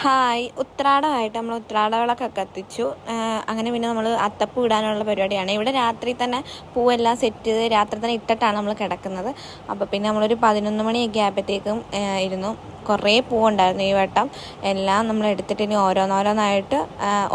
Hi ഉത്രാടമായിട്ട് നമ്മൾ ഉത്രാടവിളക്കൊക്കെ കത്തിച്ചു. അങ്ങനെ പിന്നെ നമ്മൾ അത്തപ്പൂ ഇടാനുള്ള പരിപാടിയാണ്. ഇവിടെ രാത്രി തന്നെ പൂവെല്ലാം സെറ്റ് ചെയ്ത് രാത്രി തന്നെ ഇട്ടിട്ടാണ് നമ്മൾ കിടക്കുന്നത്. അപ്പോൾ പിന്നെ നമ്മളൊരു 11 മണിയൊക്കെ ആയപ്പോഴത്തേക്കും ഇരുന്നു. കുറേ പൂവുണ്ടായിരുന്നു ഈ വട്ടം. എല്ലാം നമ്മൾ എടുത്തിട്ട് ഇനി ഓരോന്നോരോന്നായിട്ട്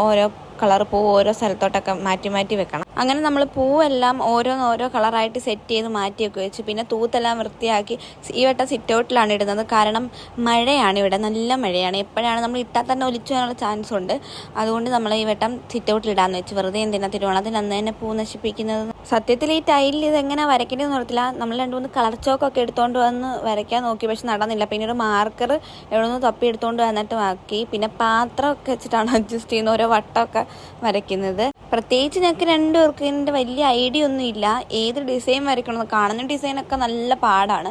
ഓരോ കളർ പൂവ് ഓരോ സ്ഥലത്തോട്ടൊക്കെ മാറ്റി മാറ്റി വെക്കണം. അങ്ങനെ നമ്മൾ പൂവെല്ലാം ഓരോ കളറായിട്ട് സെറ്റ് ചെയ്ത് മാറ്റിയൊക്കെ വെച്ചു. പിന്നെ തൂത്തെല്ലാം വൃത്തിയാക്കി ഈ വട്ടം സിറ്റൗട്ടിലാണ് ഇടുന്നത്. കാരണം മഴയാണ്, ഇവിടെ നല്ല മഴയാണ്. എപ്പോഴാണ് നമ്മൾ ഇട്ടാൽ തന്നെ ഒലിച്ചു പോകാനുള്ള ചാൻസ് ഉണ്ട്. അതുകൊണ്ട് നമ്മൾ ഈ വട്ടം സിറ്റൗട്ടിൽ ഇടാമെന്ന് വെച്ചു. വെറുതെ എന്തിനാ തിരുവോണത്തിന് അന്ന് തന്നെ പൂ നശിപ്പിക്കുന്നത്. സത്യത്തിൽ ഈ ടൈലിൽ ഇതെങ്ങനെ വരയ്ക്കേണ്ടതെന്ന് ഓർത്തില്ല. നമ്മൾ 2-3 കളർ ചോക്കൊക്കെ എടുത്തുകൊണ്ട് വന്ന് വരയ്ക്കാൻ നോക്കി, പക്ഷെ നടന്നില്ല. പിന്നെ ഒരു മാർക്കർ എവിടെ നിന്ന് തപ്പി എടുത്തുകൊണ്ട് വന്നിട്ട് ആക്കി. പിന്നെ പാത്രമൊക്കെ വെച്ചിട്ടാണ് അഡ്ജസ്റ്റ് ചെയ്യുന്ന ഓരോ വട്ടമൊക്കെ വരയ്ക്കുന്നത്. പ്രത്യേകിച്ച് ഞങ്ങൾക്ക് രണ്ടുപേർക്കും ഇതിൻ്റെ വലിയ ഐഡിയ ഒന്നും ഇല്ല ഏത് ഡിസൈൻ വരയ്ക്കണമെന്ന്. കാണുന്ന ഡിസൈനൊക്കെ നല്ല പാടാണ്.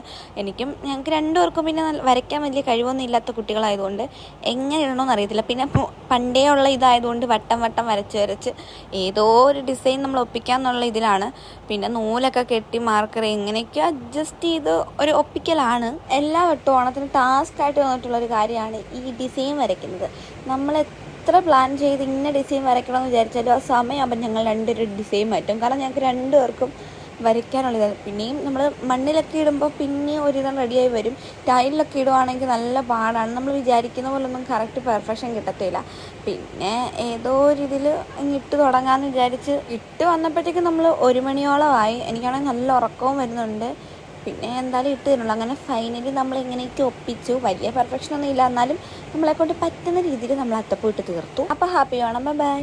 ഞങ്ങൾക്ക് രണ്ടുപേർക്കും പിന്നെ വരയ്ക്കാൻ വലിയ കഴിവൊന്നും ഇല്ലാത്ത കുട്ടികളായതുകൊണ്ട് എങ്ങനെ ഇടണമെന്ന് അറിയത്തില്ല. പിന്നെ പണ്ടേ ഉള്ള ഇതായതുകൊണ്ട് വട്ടം വരച്ച് ഏതോ ഒരു ഡിസൈൻ നമ്മൾ ഒപ്പിക്കാന്നുള്ള ഇതിലാണ്. പിന്നെ നൂലൊക്കെ കെട്ടി മാർക്കർ എങ്ങനെയൊക്കെ അഡ്ജസ്റ്റ് ചെയ്ത് ഒരു ഒപ്പിക്കലാണ്. എല്ലാ വട്ടവും ഓണത്തിന് ടാസ്ക് ആയിട്ട് വന്നിട്ടുള്ളൊരു കാര്യമാണ് ഈ ഡിസൈൻ വരയ്ക്കുന്നത്. നമ്മൾ എത്ര പ്ലാൻ ചെയ്ത് ഇന്ന ഡിസൈൻ വരയ്ക്കണമെന്ന് വിചാരിച്ചാലും ആ സമയമാകുമ്പോൾ ഞങ്ങൾ രണ്ടൊരു ഡിസൈൻ മാറ്റും. കാരണം ഞങ്ങൾക്ക് രണ്ടുപേർക്കും വരയ്ക്കാനുള്ളത്. പിന്നെയും നമ്മൾ മണ്ണിലൊക്കെ ഇടുമ്പോൾ പിന്നെ ഒരിടം റെഡിയായി വരും. ടൈലിലൊക്കെ ഇടുവാണെങ്കിൽ നല്ല പാടാണ്. നമ്മൾ വിചാരിക്കുന്ന പോലൊന്നും കറക്റ്റ് പെർഫെക്ഷൻ കിട്ടത്തില്ല. പിന്നെ ഏതോ ഒരിതിൽ ഇട്ട് തുടങ്ങാമെന്ന് വിചാരിച്ച് ഇട്ട് വന്നപ്പോഴത്തേക്കും നമ്മൾ 1 മണിയോളമായി. എനിക്കാണെങ്കിൽ നല്ല ഉറക്കവും വരുന്നുണ്ട്. പിന്നെ എന്തായാലും ഇട്ട് തരുള്ളൂ. അങ്ങനെ ഫൈനലി നമ്മൾ ഇങ്ങനെയൊക്കെ ഒപ്പിച്ചു. വലിയ പെർഫെക്ഷൻ ഒന്നും ഇല്ല, എന്നാലും നമ്മളെക്കൊണ്ട് പറ്റുന്ന രീതിയിൽ നമ്മൾ അത്തപ്പൂ ഇട്ട് തീർത്തു. അപ്പോൾ ഹാപ്പി ഓണം, ബൈ.